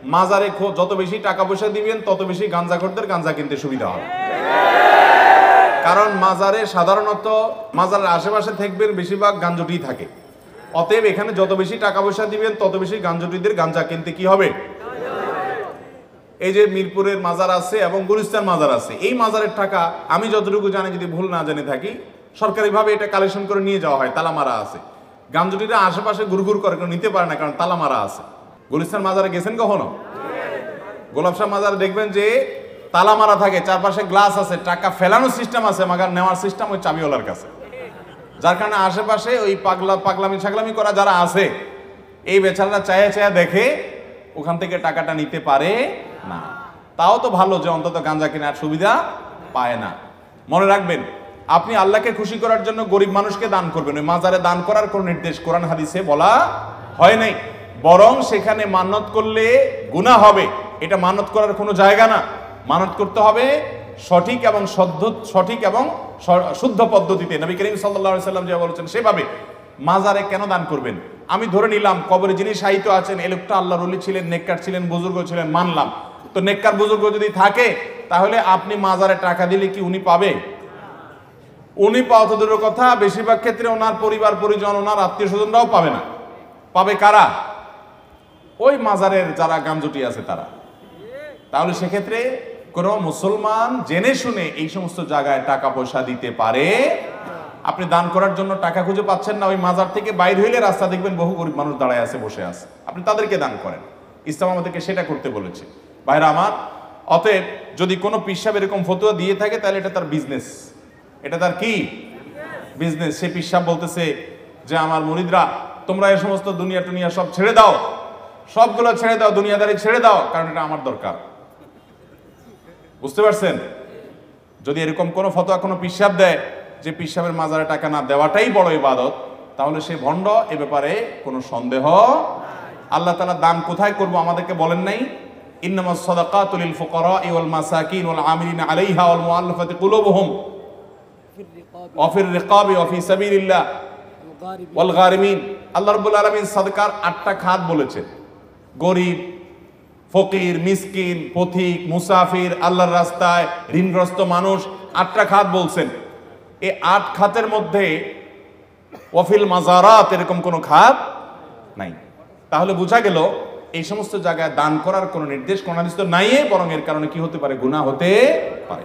মাজারে যত বেশি টাকা পয়সা দিবেন তত বেশি গাঁজাখোরদের গাঁজা কিনতে সুবিধা হবে। কারণ মাজারে সাধারণত মাজারের আশেপাশে থাকবেন বেশিরভাগ গাঞ্জটি থাকে, অতএব এখানে যত বেশি টাকা পয়সা দিবেন তত বেশি গাঞ্জটিদের গাঁজা কিনতে কি হবে। এই যে মিরপুরের মাজার আছে এবং গুলিস্তান মাজার আছে, এই মাজারের টাকা আমি যতটুকু জানি, যদি ভুল না জেনে থাকি, সরকারিভাবে এটা কালেকশন করে নিয়ে যাওয়া হয়, তালা মারা আছে। গাঞ্জটিরা আশেপাশে ঘুরঘুর করে কেউ নিতে পারে না, কারণ তালা মারা আছে। গুলিস্তান মাজারে গেছেন কখনো? গোলাপ শাহ মাজারে দেখবেন যে তালা মারা থাকে, চারপাশে গ্লাস আছে, টাকা ফেলানোর সিস্টেম আছে, মাগার নেওয়ার সিস্টেম ওই চাবিওয়ালার কাছে। যার কারণে আশেপাশে ওই পাগলামি ছাগলামি করা যারা আছে, এই বেচারারা চায়া চায়া দেখে ওখান থেকে টাকাটা নিতে পারে না। তাও তো ভালো যে অন্তত গাঁজা কেনার সুবিধা পায় না। মনে রাখবেন, আপনি আল্লাহকে খুশি করার জন্য গরিব মানুষকে দান করবেন, ওই মাজারে দান করার কোন নির্দেশ কোরআন হাদিসে বলা হয় নাই। বরং সেখানে মানত করলে গুনাহ হবে, এটা মানত করার কোনো জায়গা না। মানত করতে হবে সঠিক এবং শুদ্ধ পদ্ধতিতে। নবী করিম সাল্লাল্লাহু আলাইহি সাল্লাম যা বলেছেন সেভাবে। মাজারে কেন দান করবেন? আমি ধরে নিলাম কবরে যিনি শায়িত আছেন এই লোকটা আল্লাহর ওলি ছিলেন, নেককার ছিলেন, বুজুর্গ ছিলেন, মানলাম। তো নেককার বুজুর্গ যদি থাকে, তাহলে আপনি মাজারে টাকা দিলে কি উনি পাবে? উনি পাওয়া তো দূরের কথা, বেশিরভাগ ক্ষেত্রে ওনার পরিবার পরিজন, ওনার আত্মীয় স্বজনরাও পাবে না। পাবে কারা? ওই মাজারের যারা গামজুটি আছে তারা। তাহলে সেক্ষেত্রে কোন মুসলমান জেনে শুনে এই সমস্ত জায়গায় টাকা পয়সা দিতে পারে। আপনি দান করার জন্য টাকা খুঁজে পাচ্ছেন না, ওই মাজার থেকে বাইর হইলে রাস্তা দেখবেন বহু গরিব মানুষ দাঁড়ায় আছে, বসে আছে, আপনি তাদেরকে দান করেন। ইসলাম আমাদেরকে সেটা করতে বলেছে। ভাইরা আমার, অতএব যদি কোনো পীর সাহেব এরকম ফতোয়া দিয়ে থাকে, তাহলে এটা তার বিজনেস। এটা তার কি বিজনেস? সে পীর সাহেব বলতেছে যে আমার মুরিদরা, তোমরা এই সমস্ত দুনিয়া টুনিয়া সব ছেড়ে দাও, সবগুলো ছেড়ে দাও, দুনিয়াদারি ছেড়ে দাও, কারণ এটা আমার দরকার। বুঝতে পারছেন? যদি এরকম কোনো ফতোয়া কোনো পীর সাহেব দেয় যে পীর সাহেবের মাজারে টাকা না দেওয়াটাই বড় ইবাদত, তাহলে সে ভণ্ড, এ ব্যাপারে কোনো সন্দেহ। আল্লাহ তাআলা দান কোথায় করব আমাদেরকে বলেন নাই? ইন্নামাস সাদাকাতু লিল ফুকারা'i ওয়াল মাসাকিন ওয়াল আমিলিনা আলাইহা ওয়াল মুআল্লাফাতি কুলুবুহুম ওয়া ফির রিকাবি ওয়া ফি সাবিলিল্লাহ ওয়াল গারিমিন। আল্লাহ রাব্বুল আলামিন সাদকার 8টা খাত বলেছেন। গরিব, ফকির, মিসকিন, পথিক, মুসাফির, আল্লাহর রাস্তায় ঋণগ্রস্ত মানুষ, 8টা খাত বলছেন। এই 8 খাতের মধ্যে ওয়াফিল মাজারাত এরকম কোনো খাত নাই। তাহলে বোঝা গেল এই সমস্ত জায়গায় দান করার কোনো নির্দেশ কোন হাদিসে নাই, বরং এর কারণে কি হতে পারে? গুনাহ হতে পারে।